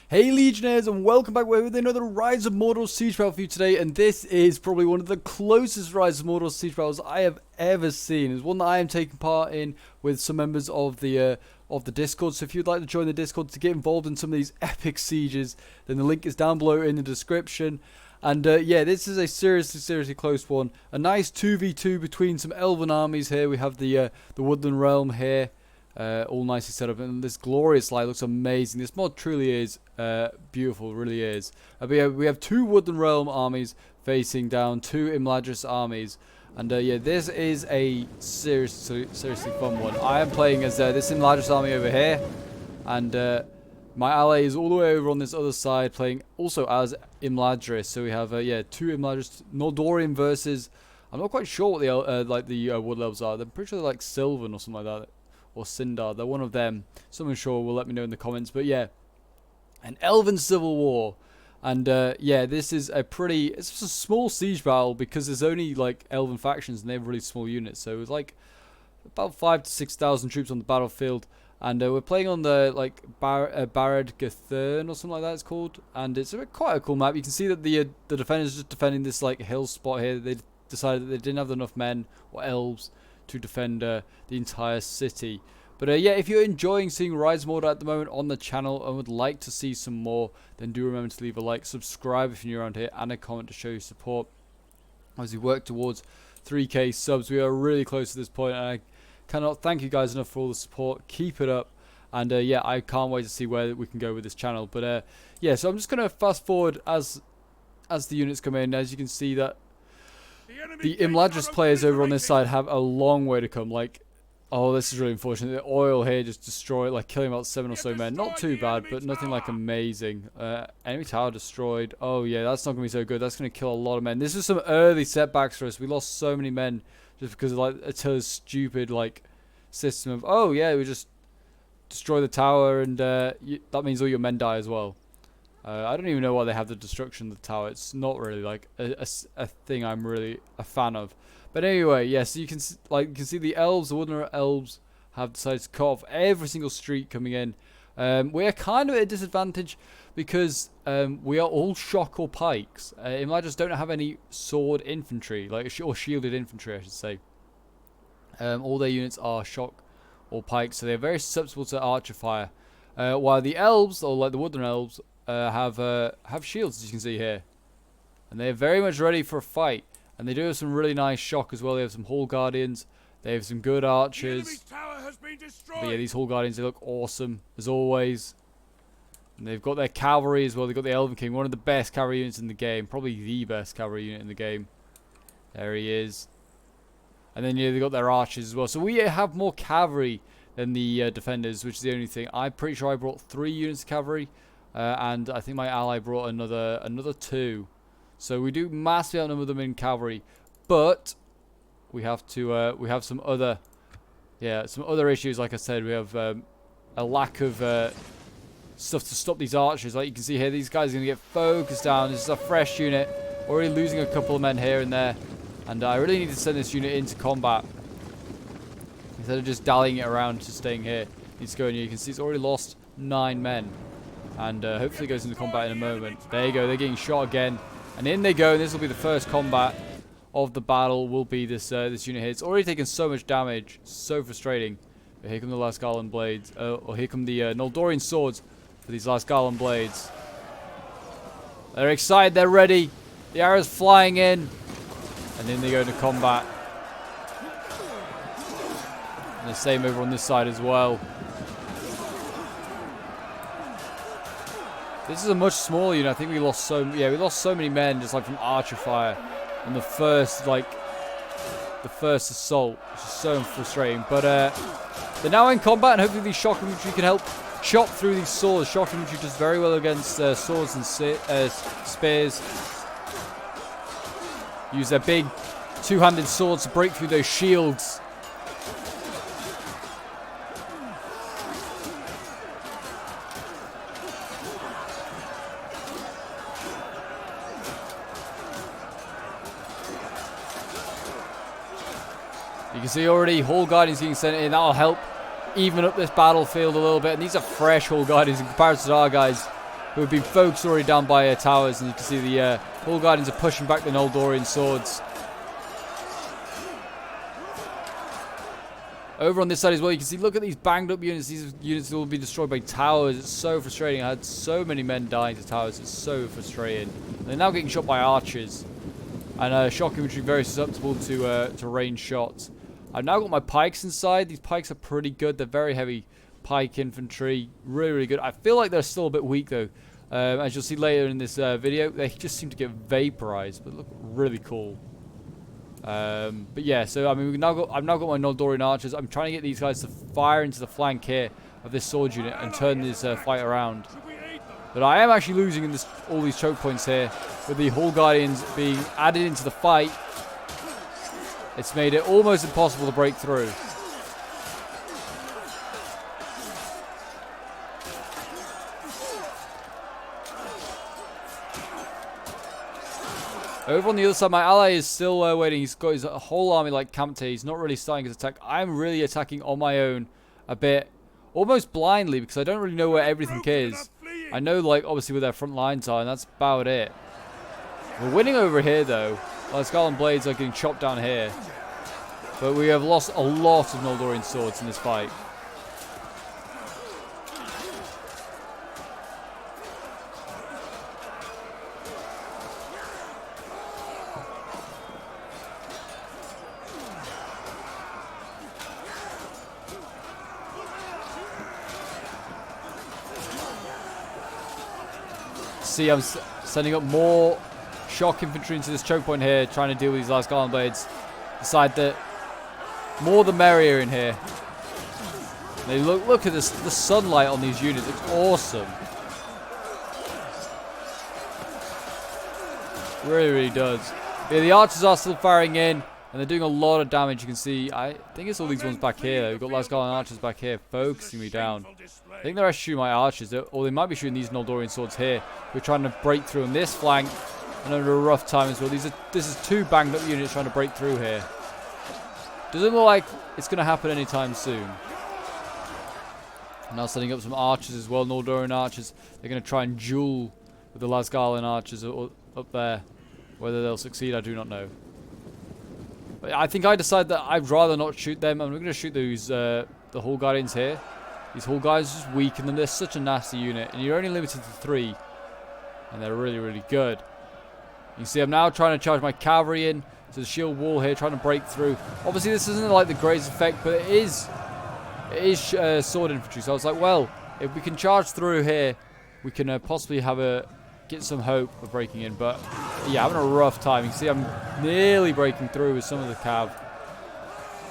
Hey Legionnaires, and welcome back with another Rise of Mordor siege battle for you today, and this is probably one of the closest Rise of Mordor siege battles I have ever seen. It's one that I am taking part in with some members of the Discord, so if you'd like to join the Discord to get involved in some of these epic sieges, then the link is down below in the description. And yeah, this is a seriously close one. A nice 2v2 between some Elven armies here. We have the Woodland Realm here. All nicely set up, and this glorious light looks amazing. This mod truly is beautiful, really is. But yeah, we have two Woodland Realm armies facing down two Imladris armies, and yeah, this is a seriously fun one. I am playing as this Imladris army over here, and my ally is all the way over on this other side, playing also as Imladris. So we have yeah, two Imladris, Mordorian versus. I'm not quite sure what the Wood Elves are. I'm pretty sure they're like Sylvan or something like that. Or Sindar, they're one of them. Someone sure will let me know in the comments. But yeah, an Elven Civil War, and yeah, this is it's just a small siege battle because there's only like Elven factions and they have really small units. So it's like about 5,000 to 6,000 troops on the battlefield, and we're playing on the like Barad Gathern or something like that it's called, and it's quite a cool map. You can see that the defenders are just defending this like hill spot here. They decided that they didn't have enough men or elves to defend the entire city. But yeah, if you're enjoying seeing Rise of Mordor at the moment on the channel and would like to see some more, then do remember to leave a like, subscribe if you're new around here, and a comment to show your support as we work towards 3k subs. We are really close to this point, and I cannot thank you guys enough for all the support. Keep it up, and yeah, I can't wait to see where we can go with this channel. But yeah, so I'm just going to fast forward as the units come in. As you can see that the Imladris players over on this side have a long way to come. Like, oh, this is really unfortunate. The oil here just destroyed, like killing about 7 or so men. Not too bad, but nothing like amazing. Enemy tower destroyed. Oh yeah, that's not going to be so good. That's going to kill a lot of men. This is some early setbacks for us. We lost so many men just because of like Attila's stupid like system of, oh yeah, we just destroy the tower and that means all your men die as well. I don't even know why they have the destruction of the tower. It's not really like a thing I'm really a fan of. But anyway, yes, yeah, so you can see the elves, the Woodland Elves, have decided to cut off every single street coming in. We are kind of at a disadvantage because we are all shock or pikes. Imladris don't have any sword infantry, or shielded infantry, I should say. All their units are shock or pikes, so they're very susceptible to archer fire. While the elves, or like the Woodland Elves, have shields, as you can see here, and they're very much ready for a fight. And they do have some really nice shock as well. They have some Hall Guardians, they have some good archers. But yeah, these Hall Guardians, they look awesome as always. And they've got their cavalry as well. They've got the Elven King, one of the best cavalry units in the game, probably the best cavalry unit in the game. There he is. And then yeah, they've got their archers as well. So we have more cavalry than the defenders, which is the only thing. I'm pretty sure I brought 3 units of cavalry. And I think my ally brought another 2. So we do massively outnumber them in cavalry, but we have some other issues. Like I said, we have a lack of stuff to stop these archers. Like you can see here, these guys are going to get focused down. This is a fresh unit, already losing a couple of men here and there, and I really need to send this unit into combat instead of just dallying it around, just staying here. Needs to go in here. You can see it's already lost 9 men, and hopefully it goes into combat in a moment. There you go. They're getting shot again. And in they go, and this will be the first combat of the battle, will be this unit here. It's already taken so much damage, so frustrating. But here come the last Garland Blades, or here come the Noldorian Swords for these last Garland Blades. They're excited, they're ready, the arrows flying in, and in they go into combat. And the same over on this side as well. This is a much smaller unit. I think we lost so many men just like from archer fire on the first assault, which is so frustrating. But they're now in combat, and hopefully these shock infantry can help chop through these swords. Shock infantry does very well against swords and spears. Use their big two-handed swords to break through those shields. You can see already Hall Guardians getting sent in. That'll help even up this battlefield a little bit. And these are fresh Hall Guardians in comparison to our guys. who have been focused already down by towers. And you can see the Hall Guardians are pushing back the Noldorian swords. Over on this side as well, you can see, look at these banged up units. These units will be destroyed by towers. It's so frustrating. I had so many men dying to towers. It's so frustrating. And they're now getting shot by archers. And shock infantry very susceptible to range shots. I've now got my pikes inside. These pikes are pretty good. They're very heavy pike infantry. Really, really good. I feel like they're still a bit weak though. As you'll see later in this video, they just seem to get vaporized. But look really cool. But yeah, so I mean, I've now got my Noldorian archers. I'm trying to get these guys to fire into the flank here of this sword unit and turn this fight around. But I am actually losing in all these choke points here, with the Hall Guardians being added into the fight. It's made it almost impossible to break through. Over on the other side, my ally is still waiting. He's got his whole army like camped here. He's not really starting his attack. I'm really attacking on my own a bit, almost blindly, because I don't really know where everything is. I know, like, obviously where their front lines are, and that's about it. We're winning over here, though. Our Scarlet Blades are getting chopped down here. But we have lost a lot of Noldorian swords in this fight. See, I'm sending up more shock infantry into this choke point here, trying to deal with these last Garland Blades. Decide that more the merrier in here. They look at this, the sunlight on these units. It's awesome. Really, really does. Yeah, the archers are still firing in, and they're doing a lot of damage. You can see, I think it's all these ones back here. We've got Lasgarland archers back here focusing me down. I think they're actually shooting my archers, or they might be shooting these Noldorian swords here. We're trying to break through on this flank, and under a rough time as well. This is two banged up units trying to break through here. Doesn't look like it's going to happen anytime soon. Now setting up some archers as well, Noldorian archers. They're going to try and duel with the Lasgarland archers up there. Whether they'll succeed, I do not know. But I think I decided that I'd rather not shoot them. I'm going to shoot those the Hall Guardians here. These Hall Guardians just weaken them. They're such a nasty unit, and you're only limited to 3, and they're really, really good. You can see I'm now trying to charge my cavalry in to the shield wall here, trying to break through. Obviously, this isn't like the greatest effect, but it is sword infantry. So I was like, well, if we can charge through here, we can possibly get some hope of breaking in. But yeah, having a rough time. You can see I'm nearly breaking through with some of the cav,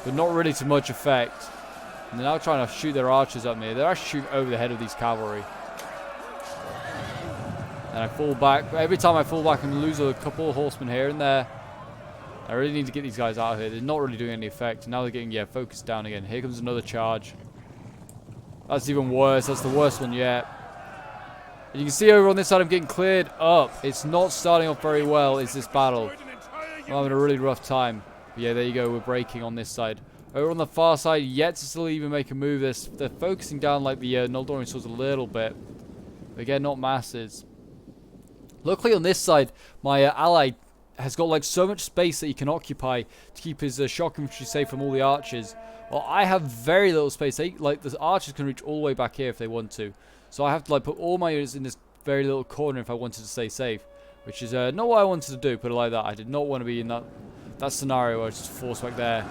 but not really to much effect. And they're now trying to shoot their archers at me. They're actually shooting over the head of these cavalry. And I fall back. But every time I fall back, I'm lose a couple of horsemen here and there. I really need to get these guys out of here. They're not really doing any effect. Now they're getting, focused down again. Here comes another charge. That's even worse. That's the worst one yet. And you can see over on this side, I'm getting cleared up. It's not starting off very well, is this battle. I'm having a really rough time. But yeah, there you go. We're breaking on this side. Over on the far side, yet to still even make a move. They're focusing down like the Noldorian swords a little bit. But again, not masses. Luckily on this side, my ally has got like so much space that he can occupy to keep his shock infantry safe from all the archers. Well, I have very little space. Like the archers can reach all the way back here if they want to. So I have to like put all my units in this very little corner if I wanted to stay safe. Which is not what I wanted to do, put it like that. I did not want to be in that scenario where I was just forced back there.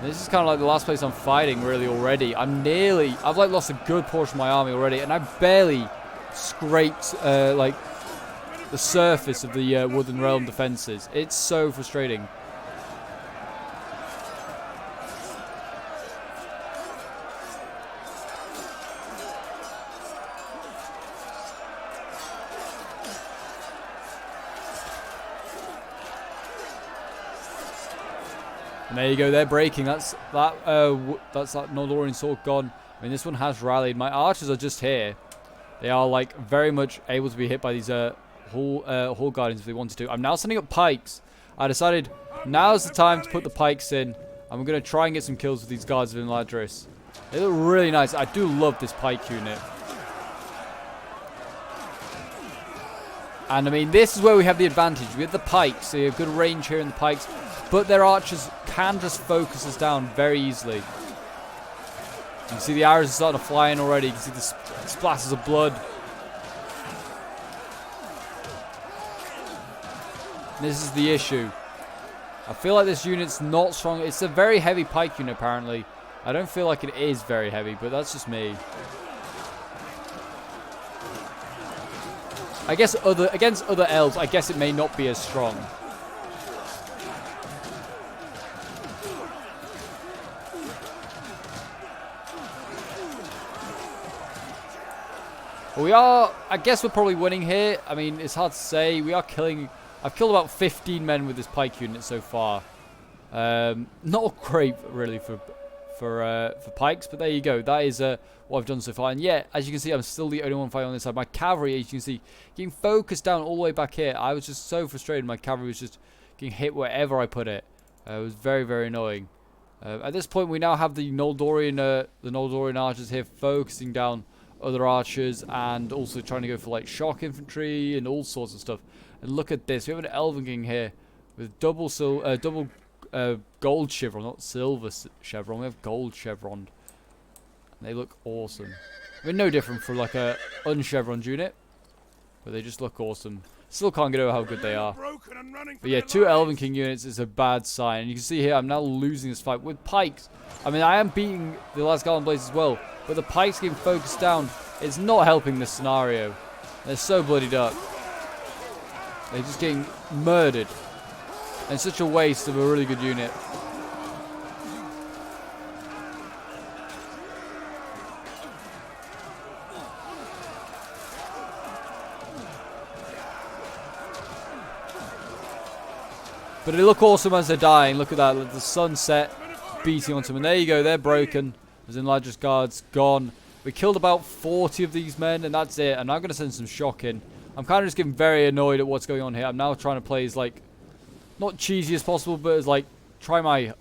This is kind of like the last place I'm fighting, really, already. I've like lost a good portion of my army already, and I barely scraped, like, the surface of the Woodland Realm defenses. It's so frustrating. And there you go, they're breaking. That's that Noldorian sword gone. I mean, this one has rallied. My archers are just here. They are like very much able to be hit by these Hall Guardians if they wanted to. I'm now sending up pikes. I decided now's the time to put the pikes in. I'm going to try and get some kills with these guards of Imladris. They look really nice. I do love this pike unit. And I mean, this is where we have the advantage. We have the pikes, so you have good range here in the pikes. But their archers can just focus us down very easily. You can see the arrows are starting to fly in already. You can see the splashes of blood. And this is the issue. I feel like this unit's not strong. It's a very heavy pike unit, apparently. I don't feel like it is very heavy, but that's just me. I guess against other elves, I guess it may not be as strong. But we are, I guess we're probably winning here. I mean, it's hard to say. We are killing, I've killed about 15 men with this pike unit so far. Not great, really, for pikes, but there you go. That is what I've done so far. And yeah, as you can see, I'm still the only one fighting on this side. My cavalry, as you can see, getting focused down all the way back here. I was just so frustrated. My cavalry was just getting hit wherever I put it. It was very, very annoying. At this point, we now have the Noldorian archers here focusing down other archers and also trying to go for like shock infantry and all sorts of stuff. And look at this. We have an Elven king here with double gold chevron, not silver chevron. We have gold chevron. They look awesome. I mean, no different from like a unchevroned unit, but they just look awesome. Still can't get over how good they are. But yeah, 2 Elven King units is a bad sign. And you can see here, I'm now losing this fight with pikes. I mean, I am beating the last Garland Blades as well, but the pikes getting focused down is not helping this scenario. They're so bloodied up. They're just getting murdered. And such a waste of a really good unit. But they look awesome as they're dying. Look at that. The sunset beating onto them. And there you go. They're broken. There's Elijah's guards gone. We killed about 40 of these men, and that's it. And I'm going to send some shock in. I'm kind of just getting very annoyed at what's going on here. I'm now trying to play as, like, not cheesy as possible, but as, like, try my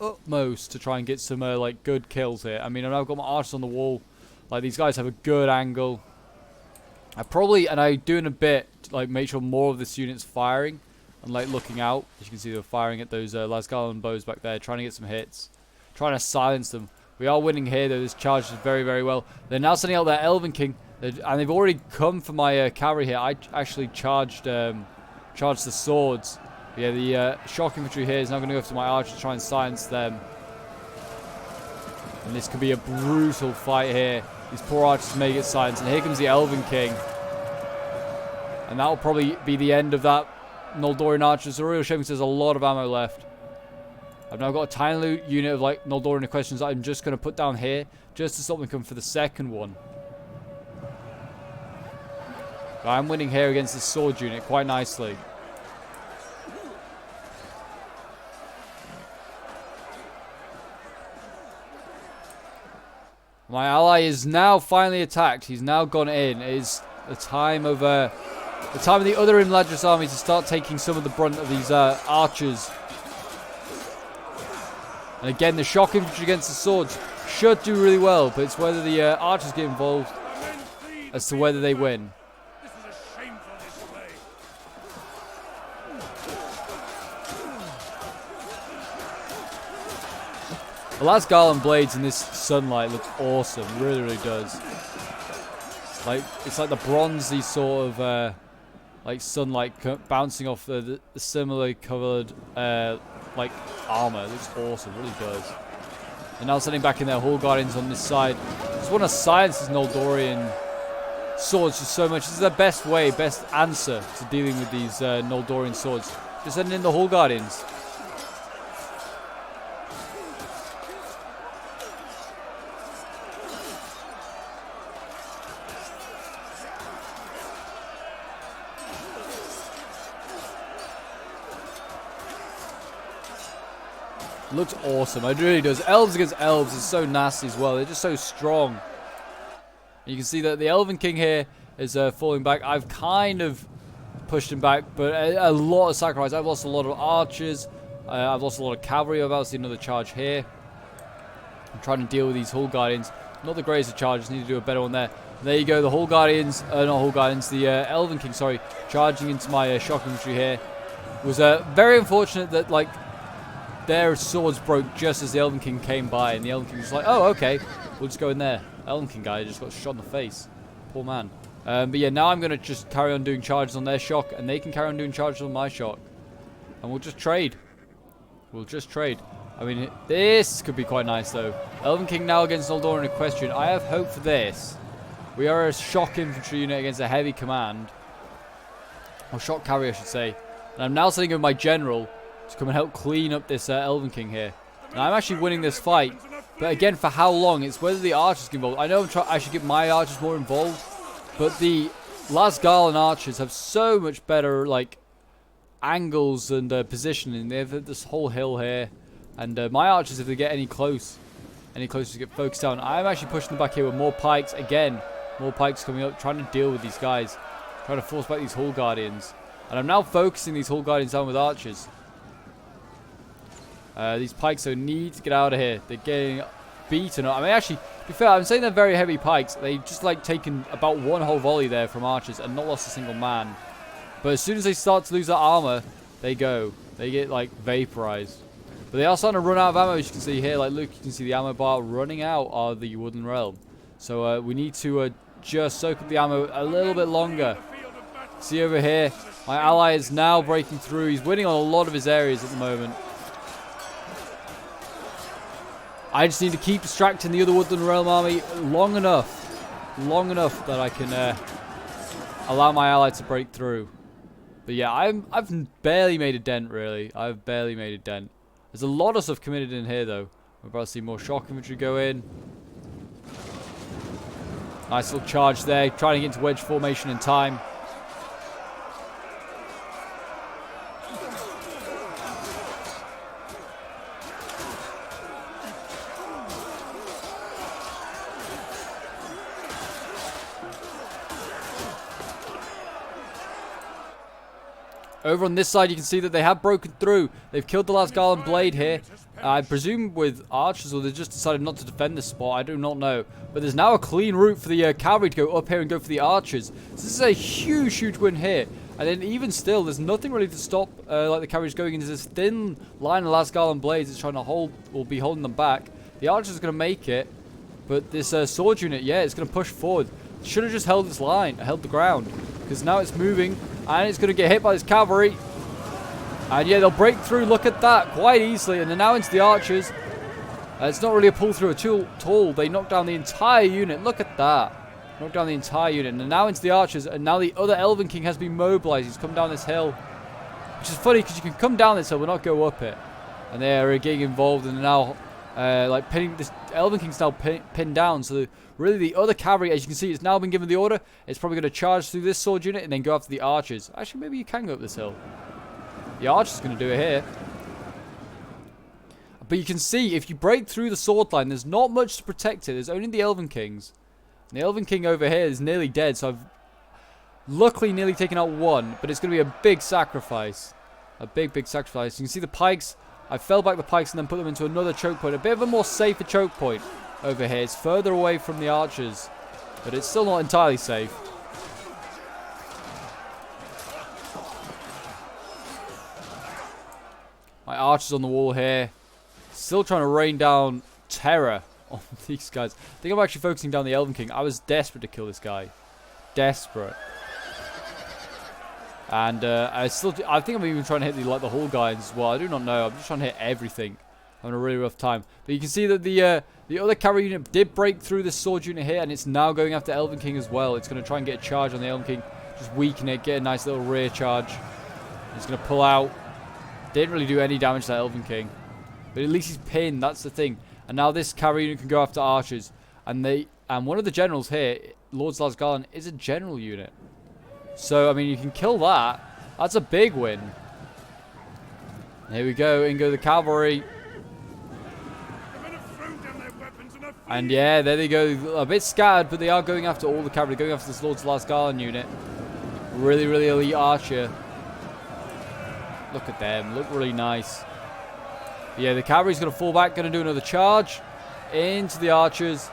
utmost to try and get some, like, good kills here. I mean, I've now got my archers on the wall. Like, these guys have a good angle. I do in a bit, to, like, make sure more of this unit's firing. And like looking out, as you can see, they're firing at those Lasgarland bows back there, trying to get some hits, trying to silence them. We are winning here, though. This charges very, very well. They're now sending out their Elven King, and they've already come for my cavalry here. I actually charged the swords. But yeah, the shock infantry here is now going to go for my archers to try and silence them. And this could be a brutal fight here. These poor archers may get silenced, and here comes the Elven King. And that will probably be the end of that Noldorian archers. It's a real shame because there's a lot of ammo left. I've now got a tiny little unit of like Noldorian equestrians that I'm just going to put down here just to stop them coming for the second one. But I'm winning here against the sword unit quite nicely. My ally is now finally attacked. He's now gone in. It is the time of the other Imladris army to start taking some of the brunt of these archers. And again, the shock infantry against the swords should do really well, but it's whether the archers get involved as to whether they win. The last Garland Blades in this sunlight looks awesome. Really, really does. Like, it's like the bronzy sort of like sunlight bouncing off the similarly coloured like armor. It looks awesome, really does. And now sending back in their Hall Guardians on this side. Just want to silence these Noldorian swords just so much. This is the best way, best answer to dealing with these Noldorian swords. Just sending in the Hall Guardians. Looks awesome. It really does. Elves against elves is so nasty as well. They're just so strong. You can see that the Elven King here is falling back. I've kind of pushed him back, but a lot of sacrifice. I've lost a lot of archers. I've lost a lot of cavalry. I've about to see another charge here. I'm trying to deal with these Hall Guardians. Not the greatest of charges. Need to do a better one there. There you go, the Hall Guardians, not Hall Guardians, the Elven King, sorry, charging into my shock infantry here. It was very unfortunate that, like, their swords broke just as the Elven King came by, and the Elven King was like, oh, okay, we'll just go in there. Elven King guy just got shot in the face. Poor man. But yeah, now I'm going to just carry on doing charges on their shock, and they can carry on doing charges on my shock. And we'll just trade. We'll just trade. I mean, this could be quite nice, though. Elven King now against Noldor in Equestrian. I have hope for this. We are a shock infantry unit against a heavy command. Or shock carrier, I should say. And I'm now sending over my general to come and help clean up this Elven King here. Now, I'm actually winning this fight. But again, for how long? It's whether the archers get involved. I know I should get my archers more involved. But the Lasgarlan archers have so much better, like, angles and positioning. They have this whole hill here. And my archers, if they get any closer to get focused down. I'm actually pushing them back here with more pikes. Again, more pikes coming up, trying to deal with these guys. Trying to force back these Hall Guardians. And I'm now focusing these Hall Guardians down with archers. These pikes don't need to get out of here. They're getting beaten up. I mean, actually, to be fair, I'm saying they're very heavy pikes. They've just, like, taken about one whole volley there from archers and not lost a single man. But as soon as they start to lose their armor, they go. They get, like, vaporized. But they are starting to run out of ammo, as you can see here. Like, look, you can see the ammo bar running out of the Woodland Realm. So we need to just soak up the ammo a little bit longer. See over here, my ally is now breaking through. He's winning on a lot of his areas at the moment. I just need to keep distracting the other Woodland Realm army long enough that I can allow my ally to break through. But yeah, I've barely made a dent, really. I've barely made a dent. There's a lot of stuff committed in here, though. We're about to see more shock infantry go in. Nice little charge there, trying to get into wedge formation in time. Over on this side, you can see that they have broken through. They've killed the last Garland Blade here. I presume with archers, or they just decided not to defend this spot. I do not know. But there's now a clean route for the cavalry to go up here and go for the archers. So this is a huge, huge win here. And then even still, there's nothing really to stop like the cavalry's going into this thin line of last Garland Blades. It's trying to hold, or be holding them back. The archers are going to make it. But this sword unit, yeah, it's going to push forward. Should have just held its line, held the ground. Because now it's moving. And it's going to get hit by this cavalry. And yeah, they'll break through. Look at that. Quite easily. And they're now into the archers. It's not really a pull through at all. They knocked down the entire unit. Look at that. Knocked down the entire unit. And they're now into the archers. And now the other Elven King has been mobilized. He's come down this hill. Which is funny because you can come down this hill but not go up it. And they are getting involved. And now like pinning this Elven King's now pinned down. So really the other cavalry, as you can see, it's now been given the order. It's probably going to charge through this sword unit and then go after the archers. Actually, maybe you can go up this hill. The archer's going to do it here. But you can see, if you break through the sword line, there's not much to protect it. There's only the Elven Kings. And the Elven King over here is nearly dead, so I've luckily nearly taken out one. But it's going to be a big sacrifice. A big, big sacrifice. You can see the pikes. I fell back the pikes and then put them into another choke point. A bit of a more safer choke point over here. It's further away from the archers, but it's still not entirely safe. My archers on the wall here. Still trying to rain down terror on these guys. I think I'm actually focusing down the Elven King. I was desperate to kill this guy. Desperate. And I think I'm even trying to hit the Hall guys as well. I do not know. I'm just trying to hit everything. I'm having a really rough time. But you can see that the other cavalry unit did break through this sword unit here, and it's now going after Elven King as well. It's going to try and get a charge on the Elven King. Just weaken it, get a nice little rear charge. It's going to pull out. Didn't really do any damage to that Elven King. But at least he's pinned, that's the thing. And now this cavalry unit can go after archers. And one of the generals here, Lord Lasgarlan, is a general unit. So, I mean, you can kill that. That's a big win. Here we go. In go the cavalry. And yeah, there they go. A bit scattered, but they are going after all the cavalry. Going after this Lord Lasgarlan unit. Really, really elite archer. Look at them. Look really nice. But yeah, the cavalry's going to fall back. Going to do another charge into the archers.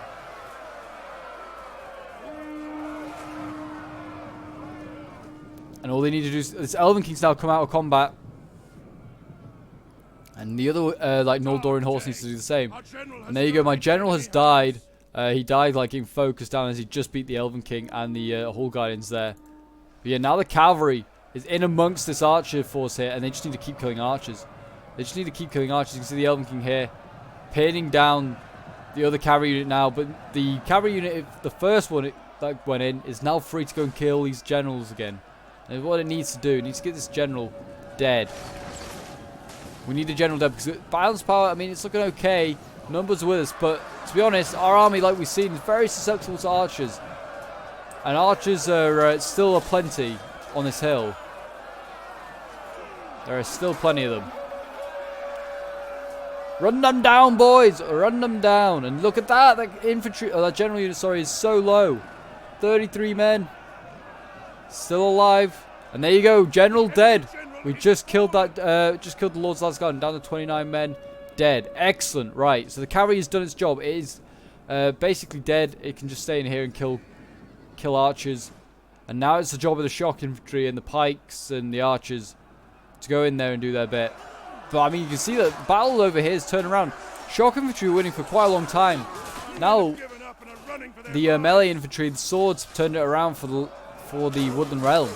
And all they need to do is... This Elven King's now come out of combat. And the other, like, Noldorian horse needs to do the same. And there you go. My general has died. He died, like, getting focused down as he just beat the Elven King. And the Hall Guardians there. But yeah, now the cavalry is in amongst this archer force here. And they just need to keep killing archers. They just need to keep killing archers. You can see the Elven King here. Pinning down the other cavalry unit now. But the cavalry unit, the first one that went in, is now free to go and kill these generals again. And what it needs to do, it needs to get this general dead. We need the general dead because balance power, I mean, it's looking okay. Numbers with us, but to be honest, our army, like we've seen, is very susceptible to archers. And archers are still aplenty on this hill. There are still plenty of them. Run them down, boys! Run them down! And look at that! That infantry, that general unit, sorry, is so low. 33 men. Still alive. And there you go, general dead. We just killed that, just killed the Lord's last guard, down to 29 men. Dead. Excellent. Right, so the cavalry has done its job. It is basically dead. It can just stay in here and kill archers. And now it's the job of the shock infantry and the pikes and the archers to go in there and do their bit. But I mean, you can see that the battle over here is turned around. Shock infantry were winning for quite a long time. Now, the melee infantry, the swords, have turned it around for the Woodland Realm.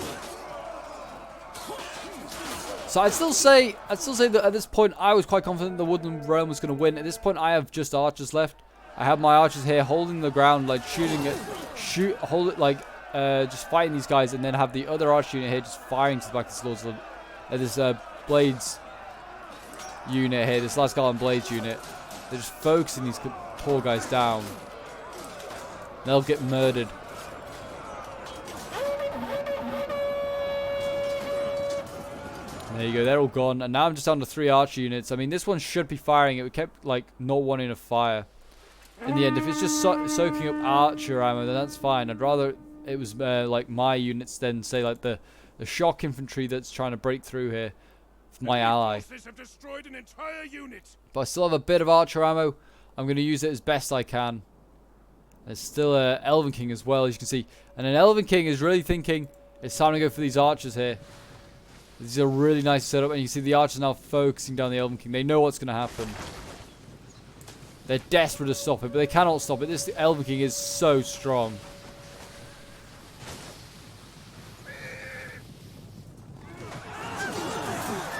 So I'd still say that at this point I was quite confident the Woodland Realm was going to win. At this point I have just archers left. I have my archers here holding the ground, like hold it like just fighting these guys, and then have the other archer unit here just firing to the back of this Lord's this Blades unit here, this last Garland Blades unit. They're just focusing these poor guys down. They'll get murdered. There you go, they're all gone. And now I'm just down to 3 archer units. I mean, this one should be firing. It kept, like, not wanting to fire. In the end, if it's just soaking up archer ammo, then that's fine. I'd rather it was, like, my units than, say, like, the shock infantry that's trying to break through here. My ally. But I still have a bit of archer ammo. I'm going to use it as best I can. There's still an Elven King as well, as you can see. And an Elven King is really thinking it's time to go for these archers here. This is a really nice setup, and you see the archers now focusing down the Elven King. They know what's going to happen. They're desperate to stop it, but they cannot stop it. This Elven King is so strong.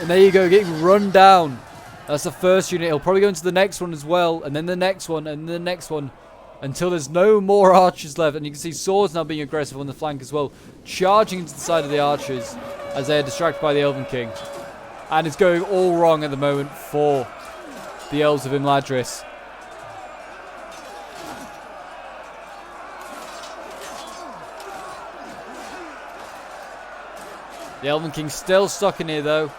And there you go, getting run down. That's the first unit. He'll probably go into the next one as well, and then the next one, and then the next one, until there's no more archers left. And you can see swords now being aggressive on the flank as well, charging into the side of the archers as they are distracted by the Elven King. And it's going all wrong at the moment for the Elves of Imladris. The Elven King's still stuck in here though.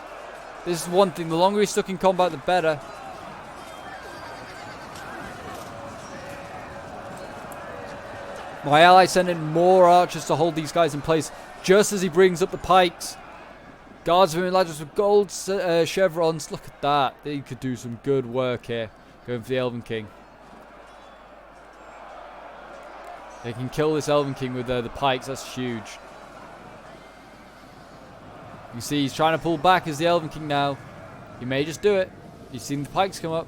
This is one thing, the longer he's stuck in combat, the better. My ally sent in more archers to hold these guys in place just as he brings up the pikes. Guards of Imladris with gold chevrons. Look at that. They could do some good work here. Going for the Elven King. They can kill this Elven King with the pikes. That's huge. You see he's trying to pull back as the Elven King now. He may just do it. You've seen the pikes come up.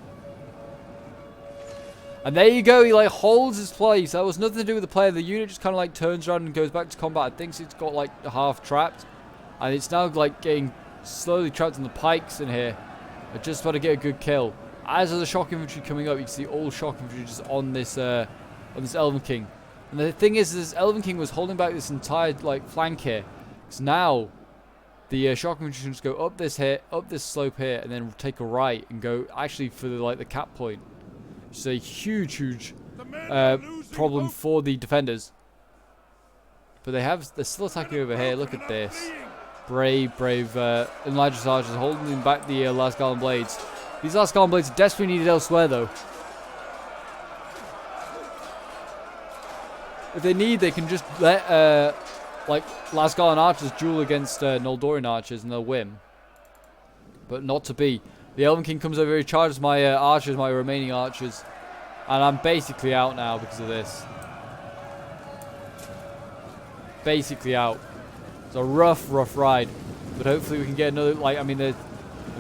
And there you go. He like holds his place. That was nothing to do with the player. The unit just kind of like turns around and goes back to combat. I think it's got like half trapped. And it's now like getting slowly trapped on the pikes in here. They're just about to get a good kill. As are the shock infantry coming up, you can see all shock infantry just on this Elven King. And the thing is, this Elven King was holding back this entire like flank here. So now the shock infantry can just go up this slope here, and then take a right and go actually for the cap point. It's a huge problem for the defenders. But they're still attacking over here. Look at this. Brave Imladris archers holding back the last Garland Blades. These last Garland Blades are desperately needed elsewhere though. If they need, they can just let last Garland archers duel against Noldorian archers and they'll win. But not to be. The Elven King comes over here, charges my archers, my remaining archers. And I'm basically out now because of this. Basically out. It's a rough ride. But hopefully we can get another, like, I mean, I'm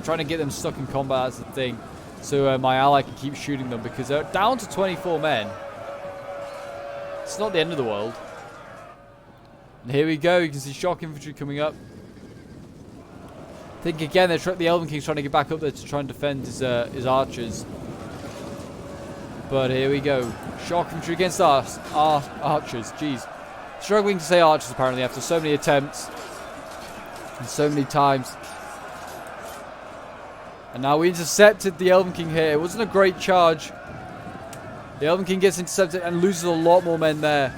trying to get them stuck in combat, that's the thing. So my ally can keep shooting them, because they're down to 24 men. It's not the end of the world. And here we go, you can see shock infantry coming up. I think again, the Elven King's trying to get back up there to try and defend his archers. But here we go. Shock infantry against our archers. Jeez. Struggling to say archers apparently after so many attempts. And so many times. And now we intercepted the Elven King here. It wasn't a great charge. The Elven King gets intercepted and loses a lot more men there.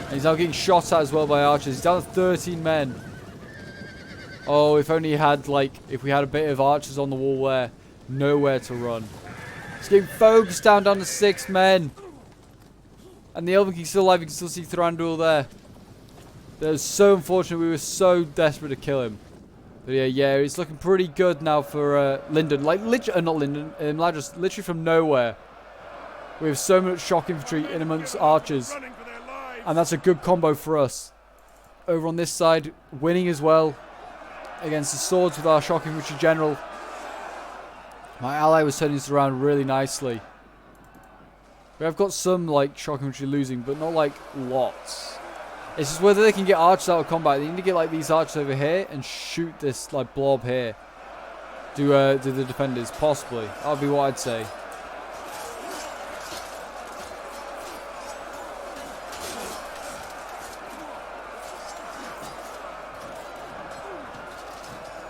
And he's now getting shot at as well by archers. He's down to 13 men. Oh, if only he had, like, if we had a bit of archers on the wall there. Nowhere to run. He's getting focused down to 6 men. And the Elven King's still alive. You can still see Thranduil there. That was so unfortunate. We were so desperate to kill him. But yeah, it's looking pretty good now for Linden. Like, literally, not Linden, Ladros, literally from nowhere. We have so much shock infantry in amongst archers. And that's a good combo for us. Over on this side, winning as well. Against the swords with our shock infantry general. My ally was turning this around really nicely. We have got some, like, shock infantry losing, but not, like, lots. It's just whether they can get archers out of combat. They need to get, like, these archers over here and shoot this, like, blob here. Do the defenders, possibly. That would be what I'd say.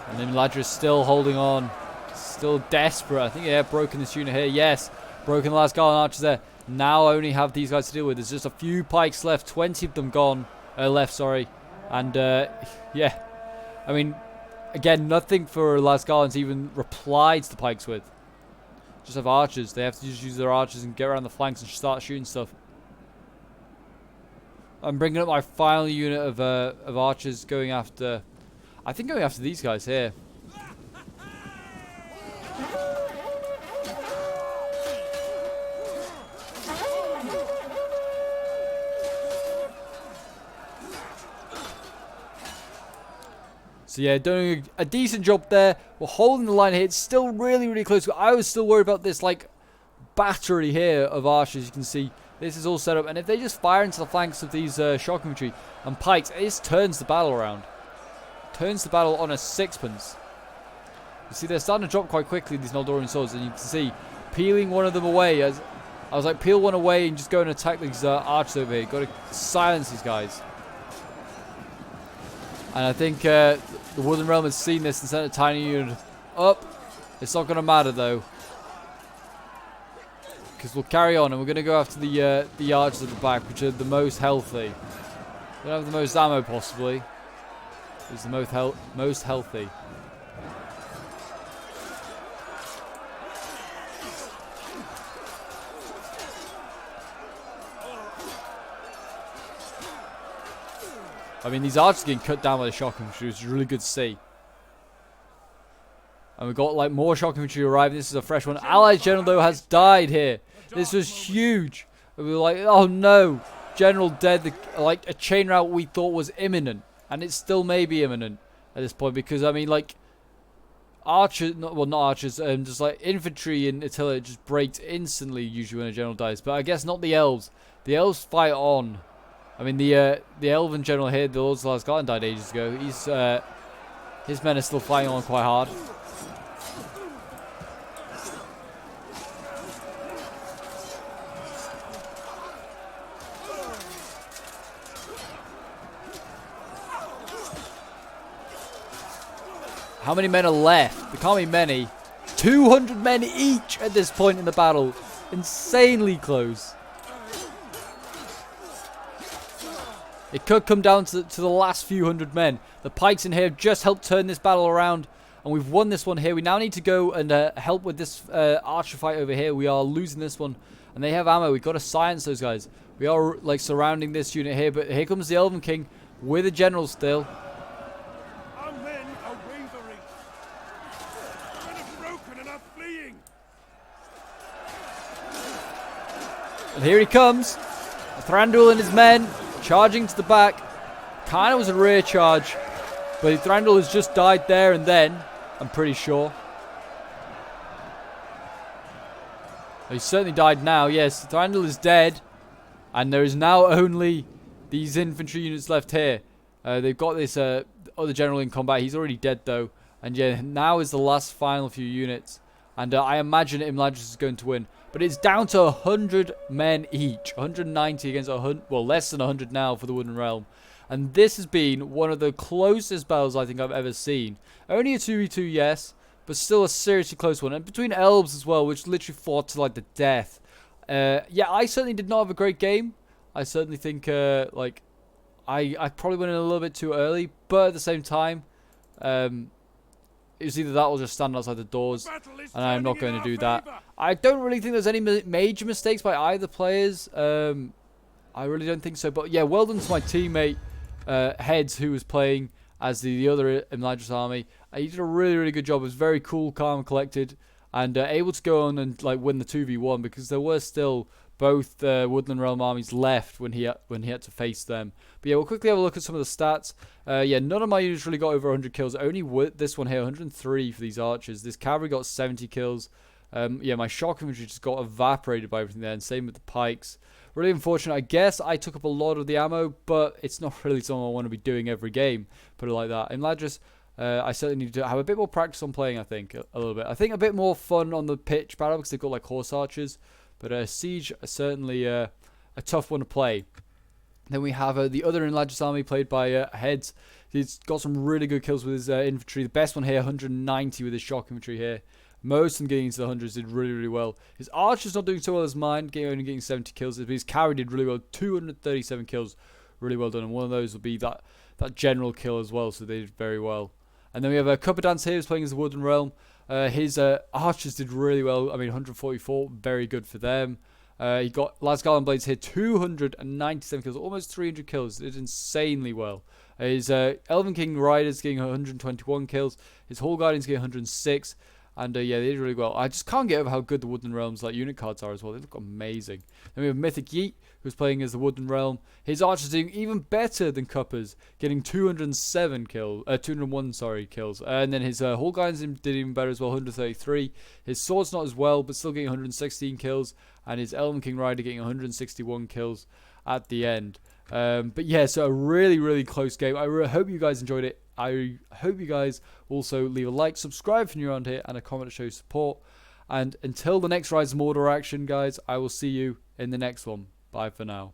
And then Ladra still holding on. Still desperate. I think, yeah, broken this unit here. Yes. Broken the last Garland archers there. Now I only have these guys to deal with. There's just a few pikes left. 20 of them gone. Left, sorry. And, yeah. I mean, again, nothing for Last Garland to even reply to the pikes with. Just have archers. They have to just use their archers and get around the flanks and start shooting stuff. I'm bringing up my final unit of archers going after... I think going after these guys here. So yeah, doing a decent job there. We're holding the line here. It's still really, really close. I was still worried about this, like, battery here of archers. You can see this is all set up. And if they just fire into the flanks of these shock infantry and pikes, it just turns the battle around. Turns the battle on a sixpence. You see, they're starting to drop quite quickly, these Noldorian swords. And you can see, peeling one of them away. As I was like, peel one away and just go and attack these archers over here. Got to silence these guys. And I think the Wooden Realm has seen this and sent a tiny unit up. It's not going to matter, though. Because we'll carry on, and we're going to go after the archers at the back, which are the most healthy. They don't have the most ammo, possibly. It's the most healthy. I mean, these archers are getting cut down by the shock infantry, which is really good to see. And we've got, like, more shock infantry arriving. This is a fresh one. Allied general, though, has died here. This was huge. And we were like, oh no, general dead. Like, a chain rout we thought was imminent. And it still may be imminent at this point. Because, I mean, like, archers, well, not archers, just like infantry and artillery just breaks instantly usually when a general dies. But I guess not the elves. The elves fight on. I mean, the Elven general here, the Lord's Last Garland, died ages ago. He's his men are still fighting on quite hard. How many men are left? There can't be many. 200 men each at this point in the battle. Insanely close. It could come down to the last few hundred men. The pikes in here have just helped turn this battle around. And we've won this one here. We now need to go and help with this archer fight over here. We are losing this one. And they have ammo. We've got to silence those guys. We are, like, surrounding this unit here. But here comes the Elven King with a general still. Our men are wavering. Men are broken and are fleeing. And here he comes. Thranduil and his men charging to the back. Kind of was a rear charge. But Thranduil has just died there and then, I'm pretty sure. He certainly died now, yes. Thranduil is dead. And there is now only these infantry units left here. They've got this other general in combat. He's already dead though. And yeah, now is the last final few units. And I imagine Imladris is going to win. But it's down to 100 men each. 190 against 100, well, less than 100 now for the Wooden Realm. And this has been one of the closest battles I think I've ever seen. Only a 2v2, yes. But still a seriously close one. And between elves as well, which literally fought to like the death. Yeah, I certainly did not have a great game. I certainly think, like, I probably went in a little bit too early. But at the same time, it was either that or just stand outside the doors. And I'm not going to do that. I don't really think there's any major mistakes by either players. I really don't think so. But yeah, well done to my teammate, Heads, who was playing as the other Imladris army. He did a really, really good job. It was very cool, calm, and collected. And able to go on and like win the 2v1 because there were still both Woodland Realm armies left when he had to face them. But yeah, we'll quickly have a look at some of the stats. Yeah, none of my units really got over 100 kills. Only with this one here, 103 for these archers. This cavalry got 70 kills. Yeah, my shock infantry just got evaporated by everything there, and same with the pikes. Really unfortunate. I guess I took up a lot of the ammo, but it's not really something I want to be doing every game. Put it like that. Imladris, I certainly need to have a bit more practice on playing, I think, a little bit. I think a bit more fun on the pitch battle because they've got like horse archers. But Siege is certainly a tough one to play. Then we have the other Imladris army played by Heads. He's got some really good kills with his infantry. The best one here, 190 with his shock infantry here. Most of them getting into the hundreds did really, really well. His archer's not doing so well as mine, only getting 70 kills. But his cavalry did really well, 237 kills. Really well done. And one of those will be that general kill as well, so they did very well. And then we have a Cuppa Dance here who's playing as the Wooden Realm. His archers did really well. I mean, 144, very good for them. He got Lasgarland Blades here, 297 kills, almost 300 kills. Did insanely well. His Elven King Riders getting 121 kills. His Hall Guardians getting 106. And yeah, they did really well. I just can't get over how good the Wooden Realms like unit cards are as well. They look amazing. Then we have Mythic Yeet, who's playing as the Wooden Realm. His archers doing even better than Cuppa's, getting 207 kills, 201 kills. And then his Hall Guardians did even better as well, 133. His sword's not as well, but still getting 116 kills. And his Elven King Rider getting 161 kills at the end. But yeah, so a really, really close game. I hope you guys enjoyed it. I hope you guys also leave a like, subscribe if you're around here, and a comment to show support. And until the next Rise of Mordor action, guys, I will see you in the next one. Bye for now.